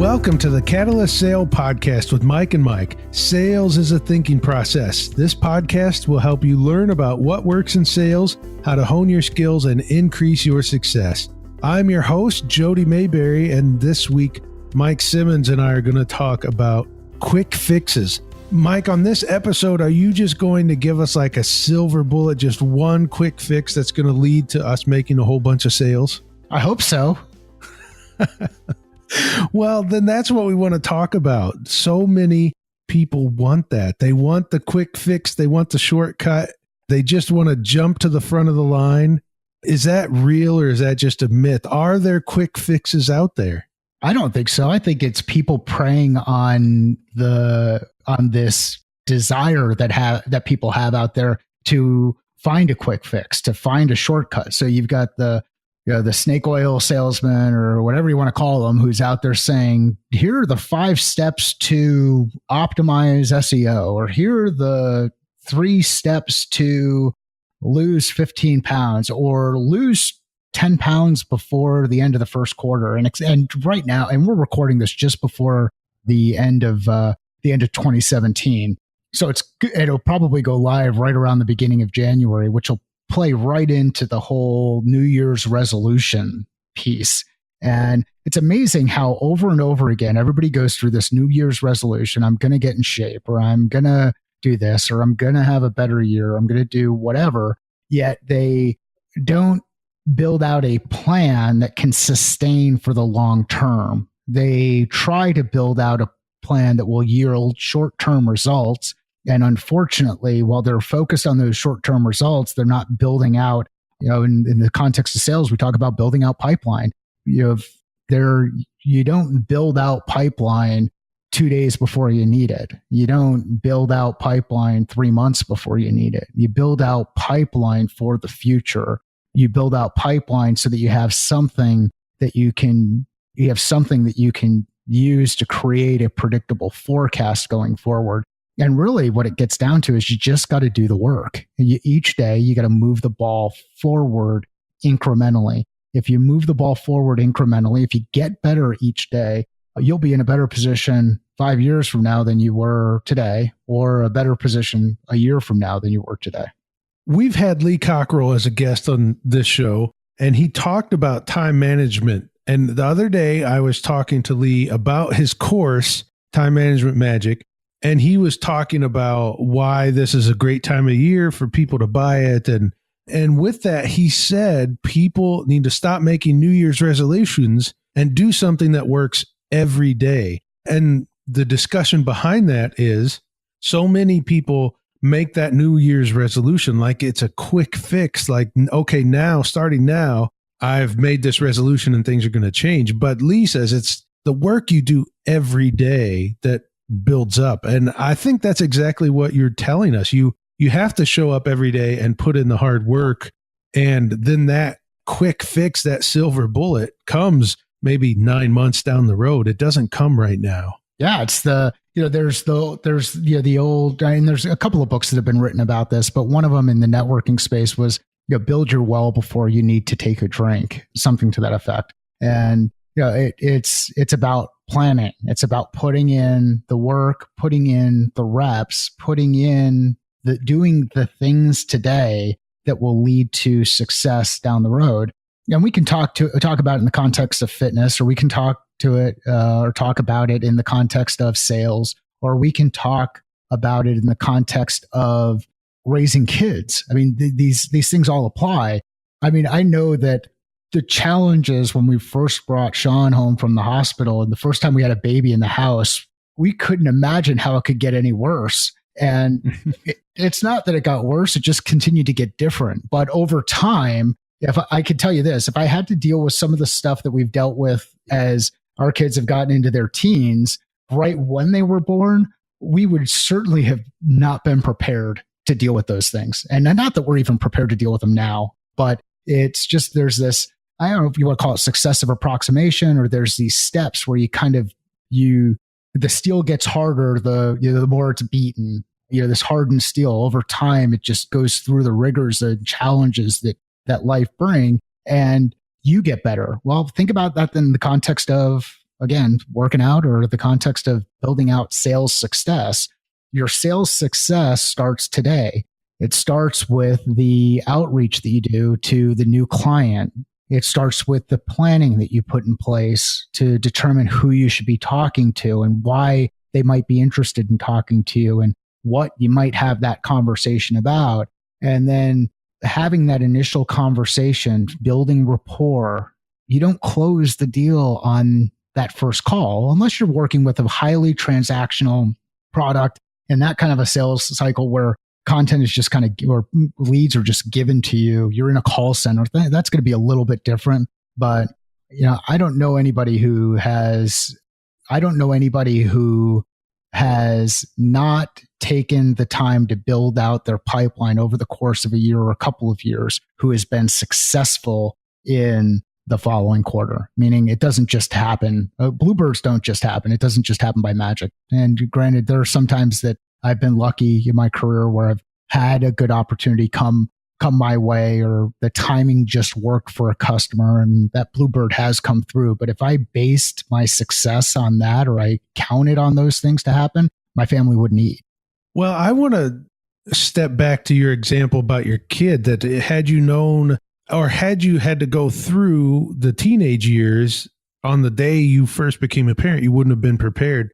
Welcome to the Catalyst Sale Podcast with Mike and Mike. Sales is a thinking process. This podcast will help you learn about what works in sales, how to hone your skills, and increase your success. I'm your host, Jody Mayberry, and this week, Mike Simmons and I are going to talk about quick fixes. Mike, on this episode, are you just going to give us like a silver bullet, just one quick fix that's going to lead to us making a whole bunch of sales? I hope so. Well, then that's what we want to talk about. So many people want that. They want the quick fix. They want the shortcut. They just want to jump to the front of the line. Is that real or is that just a myth? Are there quick fixes out there? I don't think so. I think it's people preying on this desire that people have out there to find a quick fix, to find a shortcut. So you've got the snake oil salesman or whatever you want to call them, who's out there saying, here are the 5 steps to optimize SEO, or here are the 3 steps to lose 15 pounds or lose 10 pounds before the end of the first quarter. And right now, and we're recording this just before the end of 2017. So it'll probably go live right around the beginning of January, which will play right into the whole New Year's resolution piece. And it's amazing how over and over again, everybody goes through this New Year's resolution. I'm going to get in shape, or I'm going to do this, or I'm going to have a better year. I'm going to do whatever. Yet they don't build out a plan that can sustain for the long term. They try to build out a plan that will yield short-term results. And unfortunately, while they're focused on those short-term results, they're not building out, in the context of sales, we talk about building out pipeline. You don't build out pipeline 2 days before you need it. You don't build out pipeline 3 months before you need it. You build out pipeline for the future. You build out pipeline so that you have something that you can use to create a predictable forecast going forward. And really what it gets down to is you just got to do the work. Each day, you got to move the ball forward incrementally. If you move the ball forward incrementally, if you get better each day, you'll be in a better position 5 years from now than you were today, or a better position a year from now than you were today. We've had Lee Cockrell as a guest on this show, and he talked about time management. And the other day, I was talking to Lee about his course, Time Management Magic. And he was talking about why this is a great time of year for people to buy it. And with that, he said people need to stop making New Year's resolutions and do something that works every day. And the discussion behind that is so many people make that New Year's resolution like it's a quick fix, like, okay, starting now, I've made this resolution and things are going to change. But Lee says it's the work you do every day that builds up. And I think that's exactly what you're telling us. You have to show up every day and put in the hard work. And then that quick fix, that silver bullet comes maybe 9 months down the road. It doesn't come right now. Yeah. It's there's the old, and there's a couple of books that have been written about this, but one of them in the networking space was, build your well before you need to take a drink, something to that effect. And it's about planning. It's about putting in the work, putting in the reps, doing the things today that will lead to success down the road. And we can talk about it in the context of fitness, or we can talk about it in the context of sales, or we can talk about it in the context of raising kids. I mean, these things all apply. I mean, I know that the challenges when we first brought Sean home from the hospital and the first time we had a baby in the house, we couldn't imagine how it could get any worse. And it's not that it got worse, it just continued to get different. But over time, if I could tell you this, if I had to deal with some of the stuff that we've dealt with as our kids have gotten into their teens, right when they were born, we would certainly have not been prepared to deal with those things. And not that we're even prepared to deal with them now, but it's just, there's this, I don't know if you want to call it successive approximation, or there's these steps where the steel gets harder, the more it's beaten, this hardened steel over time, it just goes through the rigors and challenges that life bring, and you get better. Well, think about that in the context of again, working out or the context of building out sales success, your sales success starts today. It starts with the outreach that you do to the new client. It starts with the planning that you put in place to determine who you should be talking to and why they might be interested in talking to you and what you might have that conversation about. And then having that initial conversation, building rapport. You don't close the deal on that first call unless you're working with a highly transactional product and that kind of a sales cycle where content is just kind of, or leads are just given to you. You're in a call center. That's going to be a little bit different. But, I don't know anybody who has not taken the time to build out their pipeline over the course of a year or a couple of years who has been successful in the following quarter, meaning it doesn't just happen. Bluebirds don't just happen. It doesn't just happen by magic. And granted, there are some times that I've been lucky in my career where I've had a good opportunity come my way, or the timing just worked for a customer and that Bluebird has come through. But if I based my success on that, or I counted on those things to happen, my family wouldn't eat. Well, I want to step back to your example about your kid, that had you known, or had you had to go through the teenage years on the day you first became a parent, you wouldn't have been prepared.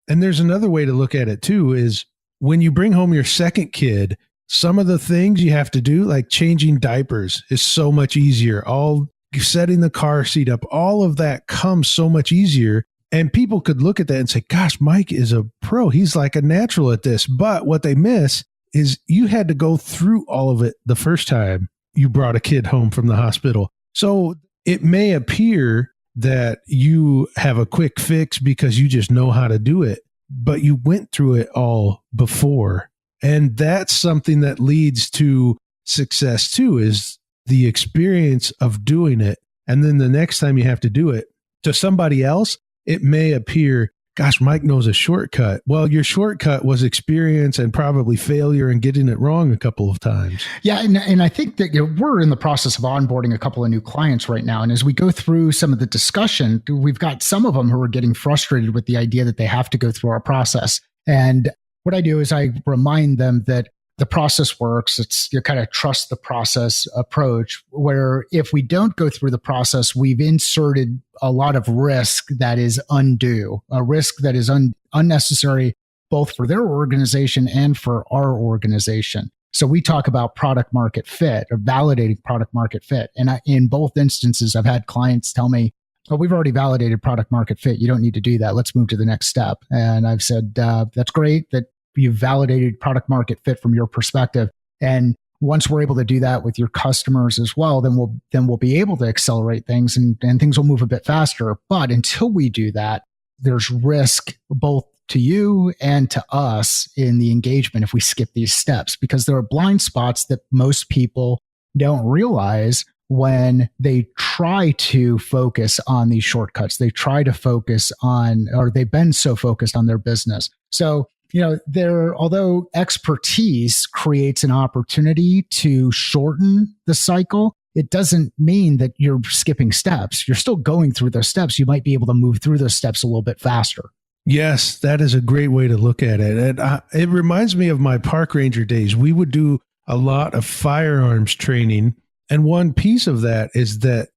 And there's another way to look at it too, is when you bring home your second kid, some of the things you have to do, like changing diapers, is so much easier. All setting the car seat up, all of that comes so much easier. And people could look at that and say, gosh, Mike is a pro. He's like a natural at this. But what they miss is you had to go through all of it the first time you brought a kid home from the hospital. So it may appear that you have a quick fix because you just know how to do it, but you went through it all before. And that's something that leads to success too, is the experience of doing it. And then the next time you have to do it to somebody else, it may appear, gosh, Mike knows a shortcut. Well, your shortcut was experience and probably failure and getting it wrong a couple of times. Yeah. And I think that we're in the process of onboarding a couple of new clients right now. And as we go through some of the discussion, we've got some of them who are getting frustrated with the idea that they have to go through our process. And what I do is I remind them that the process works. It's you kind of trust the process approach, where if we don't go through the process, we've inserted a lot of risk that is undue, a risk that is unnecessary, both for their organization and for our organization. So we talk about product market fit, or validating product market fit. And in both instances, I've had clients tell me, oh, we've already validated product market fit. You don't need to do that. Let's move to the next step. And I've said, that's great that you've validated product market fit from your perspective. And once we're able to do that with your customers as well, then we'll be able to accelerate things and things will move a bit faster. But until we do that, there's risk both to you and to us in the engagement if we skip these steps, because there are blind spots that most people don't realize when they try to focus on these shortcuts. They try to focus on, or they've been so focused on their business. So, although expertise creates an opportunity to shorten the cycle, it doesn't mean that you're skipping steps. You're still going through those steps. You might be able to move through those steps a little bit faster. Yes, that is a great way to look at it. And it reminds me of my park ranger days. We would do a lot of firearms training. And one piece of that is that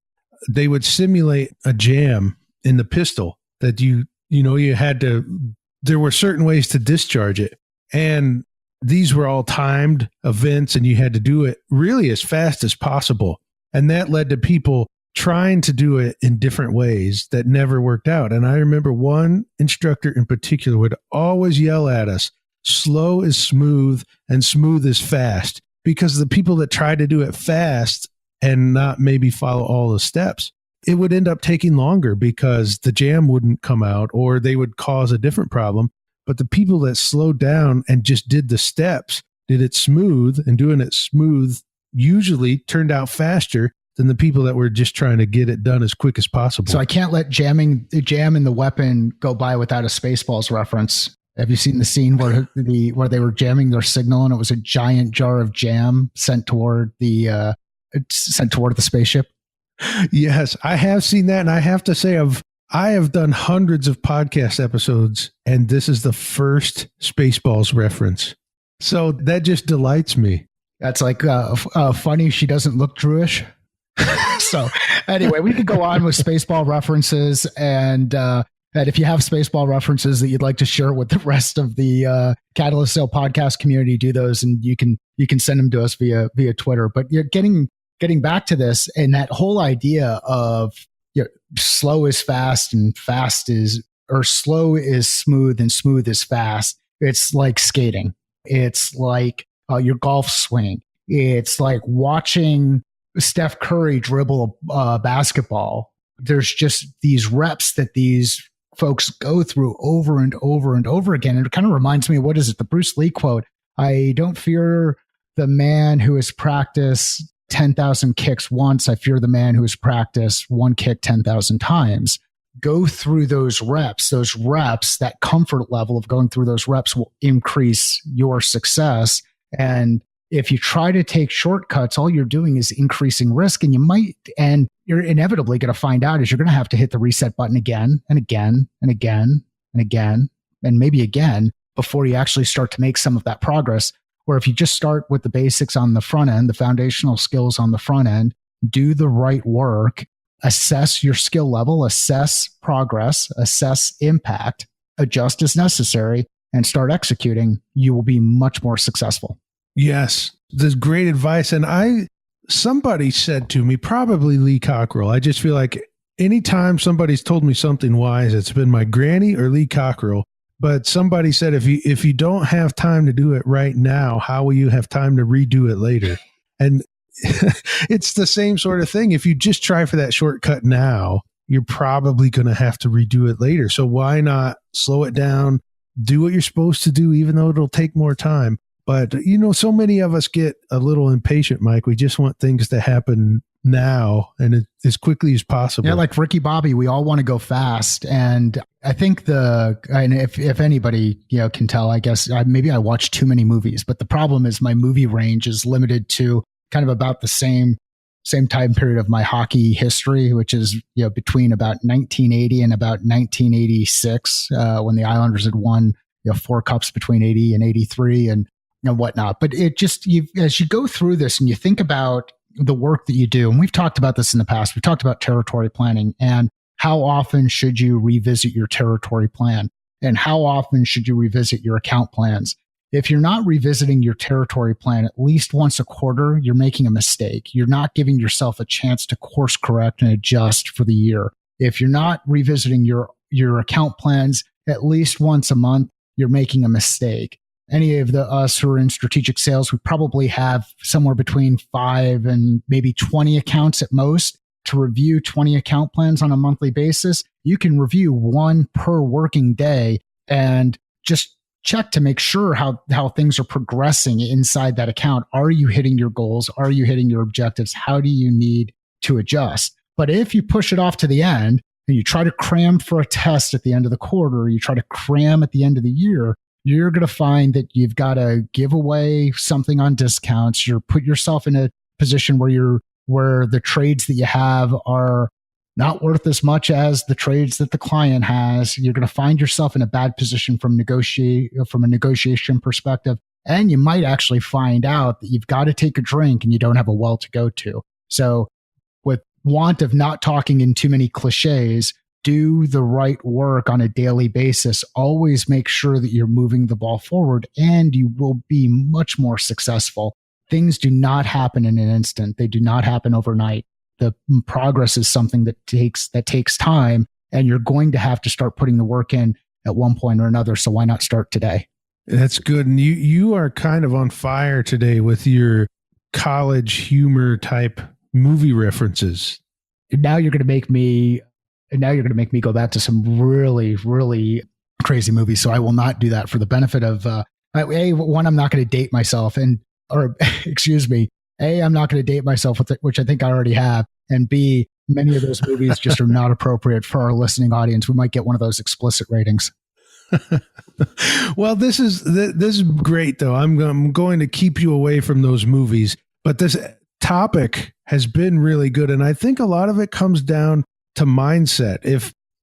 they would simulate a jam in the pistol that you had to, there were certain ways to discharge it. And these were all timed events and you had to do it really as fast as possible. And that led to people trying to do it in different ways that never worked out. And I remember one instructor in particular would always yell at us, slow is smooth and smooth is fast, because the people that tried to do it fast and not maybe follow all the steps, it would end up taking longer because the jam wouldn't come out or they would cause a different problem. But the people that slowed down and just did the steps, did it smooth, and doing it smooth usually turned out faster than the people that were just trying to get it done as quick as possible. So I can't let jam in the weapon go by without a Spaceballs reference. Have you seen the scene where they were jamming their signal and it was a giant jar of jam sent toward the spaceship? Yes, I have seen that, and I have to say I have done hundreds of podcast episodes, and this is the first Spaceballs reference. So that just delights me. That's like funny. She doesn't look Jewish. So anyway, we could go on with Spaceball references, and if you have Spaceball references that you'd like to share with the rest of the Catalyst Sale podcast community, do those, and you can send them to us via Twitter. But you're getting back to this, and that whole idea of slow is fast and fast is, or slow is smooth and smooth is fast. It's like skating. It's like your golf swing. It's like watching Steph Curry dribble a basketball. There's just these reps that these folks go through over and over and over again. And it kind of reminds me of, what is it, the Bruce Lee quote? I don't fear the man who has practiced 10,000 kicks once. I fear the man who has practiced one kick 10,000 times. Go through those reps. Those reps, that comfort level of going through those reps will increase your success. And if you try to take shortcuts, all you're doing is increasing risk, and you're inevitably going to find out is you're going to have to hit the reset button again and again and again and again, and maybe again before you actually start to make some of that progress. Or if you just start with the basics on the front end, the foundational skills on the front end, do the right work, assess your skill level, assess progress, assess impact, adjust as necessary, and start executing, you will be much more successful. Yes, there's great advice. And somebody said to me, probably Lee Cockrell, I just feel like anytime somebody's told me something wise, it's been my granny or Lee Cockrell. But somebody said, if you don't have time to do it right now, how will you have time to redo it later? And it's the same sort of thing. If you just try for that shortcut now, you're probably going to have to redo it later. So why not slow it down, do what you're supposed to do, even though it'll take more time? But, so many of us get a little impatient, Mike. We just want things to happen now and as quickly as possible. Yeah, like Ricky Bobby, we all want to go fast. And I think and if anybody, can tell, I guess maybe I watch too many movies, but the problem is my movie range is limited to kind of about the same time period of my hockey history, which is, between about 1980 and about 1986, when the Islanders had won, 4 cups between 80 and 83 and whatnot. But it just, as you go through this and you think about the work that you do, and we've talked about this in the past, we've talked about territory planning and how often should you revisit your territory plan and how often should you revisit your account plans. If you're not revisiting your territory plan at least once a quarter, you're making a mistake. You're not giving yourself a chance to course correct and adjust for the year. If you're not revisiting your account plans at least once a month, you're making a mistake. Any of us who are in strategic sales, we probably have somewhere between 5 and maybe 20 accounts at most. To review 20 account plans on a monthly basis, you can review 1 per working day and just check to make sure how things are progressing inside that account. Are you hitting your goals? Are you hitting your objectives? How do you need to adjust? But if you push it off to the end and you try to cram for a test at the end of the quarter, or you try to cram at the end of the year, you're going to find that you've got to give away something on discounts. You're put yourself in a position where the trades that you have are not worth as much as the trades that the client has. You're going to find yourself in a bad position from a negotiation perspective. And you might actually find out that you've got to take a drink and you don't have a well to go to. So with want of not talking in too many cliches, do the right work on a daily basis. Always make sure that you're moving the ball forward and you will be much more successful. Things do not happen in an instant. They do not happen overnight. The progress is something that takes time, and you're going to have to start putting the work in at one point or another. So why not start today? That's good. And you are kind of on fire today with your college humor type movie references. Now you're going to make me go back to some really, really crazy movies. So I will not do that for the benefit of, one, I'm not going to date myself I'm not going to date myself, which I think I already have. And B, many of those movies just are not appropriate for our listening audience. We might get one of those explicit ratings. Well, this is great, though. I'm going to keep you away from those movies, but this topic has been really good. And I think a lot of it comes down to mindset.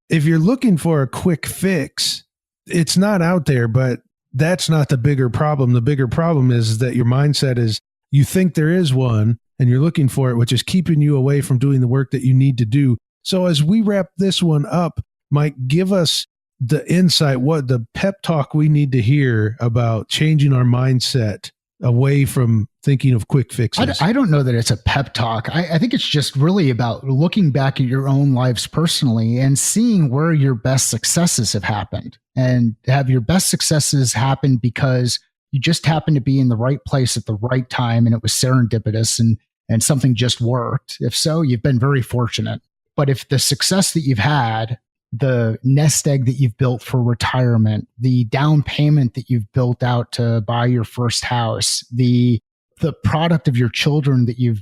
if you're looking for a quick fix, it's not out there, but that's not the bigger problem. The bigger problem is that your mindset is you think there is one and you're looking for it, which is keeping you away from doing the work that you need to do. So as we wrap this one up, Mike, give us the insight, what the pep talk we need to hear about changing our mindset away from thinking of quick fixes. I don't know that it's a pep talk. I think it's just really about looking back at your own lives personally and seeing where your best successes have happened, and have your best successes happen because you just happened to be in the right place at the right time and it was serendipitous and something just worked. If so, you've been very fortunate. But if the success that you've had, the nest egg that you've built for retirement, the down payment that you've built out to buy your first house, the product of your children that you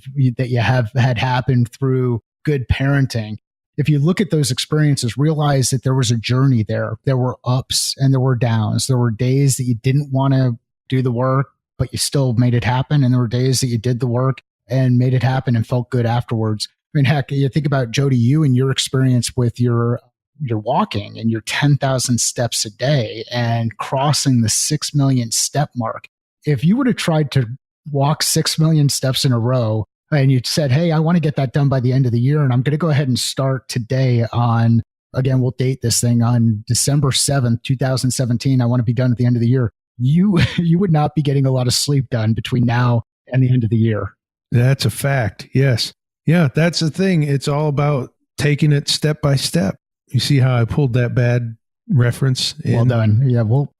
have had happen through good parenting. If you look at those experiences, realize that there was a journey there. There were ups and there were downs. There were days that you didn't want to do the work, but you still made it happen. And there were days that you did the work and made it happen and felt good afterwards. I mean, heck, you think about Jody, you and your experience with your walking and your 10,000 steps a day and crossing the 6 million step mark. If you would have tried to walk 6 million steps in a row and you said, hey, I want to get that done by the end of the year, and I'm going to go ahead and start today on, again, we'll date this thing on December 7th, 2017. I want to be done at the end of the year. You would not be getting a lot of sleep done between now and the end of the year. That's a fact. Yes. Yeah, that's the thing. It's all about taking it step by step. You see how I pulled that bad reference in? Well done. Yeah, we'll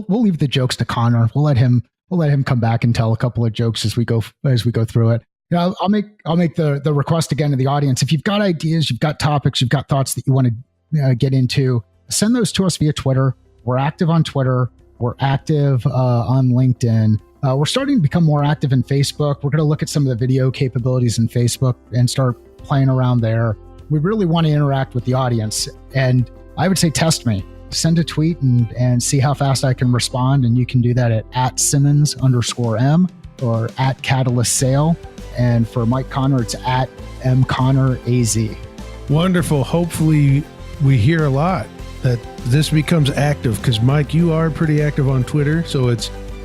leave the jokes to Connor. We'll let him come back and tell a couple of jokes as we go through it. Yeah, I'll make the request again to the audience. If you've got ideas, you've got topics, you've got thoughts that you want to get into, send those to us via Twitter. We're active on Twitter. We're active on LinkedIn. We're starting to become more active in Facebook. We're going to look at some of the video capabilities in Facebook and start playing around there. We really want to interact with the audience. And I would say test me. Send a tweet and see how fast I can respond. And you can do that at @Simmons_M or @CatalystSale. And for Mike Connor, it's @MConnorAZ. Wonderful. Hopefully we hear a lot that this becomes active, because Mike, you are pretty active on Twitter. So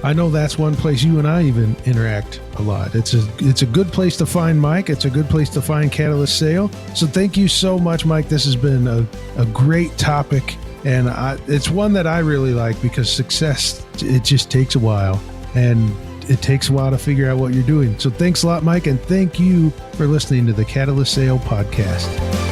I know that's one place you and I even interact a lot. It's a good place to find Mike. It's a good place to find Catalyst Sale. So thank you so much, Mike. This has been a great topic. And it's one that I really like, because success, it just takes a while. And it takes a while to figure out what you're doing. So thanks a lot, Mike. And thank you for listening to the Catalyst Sale podcast.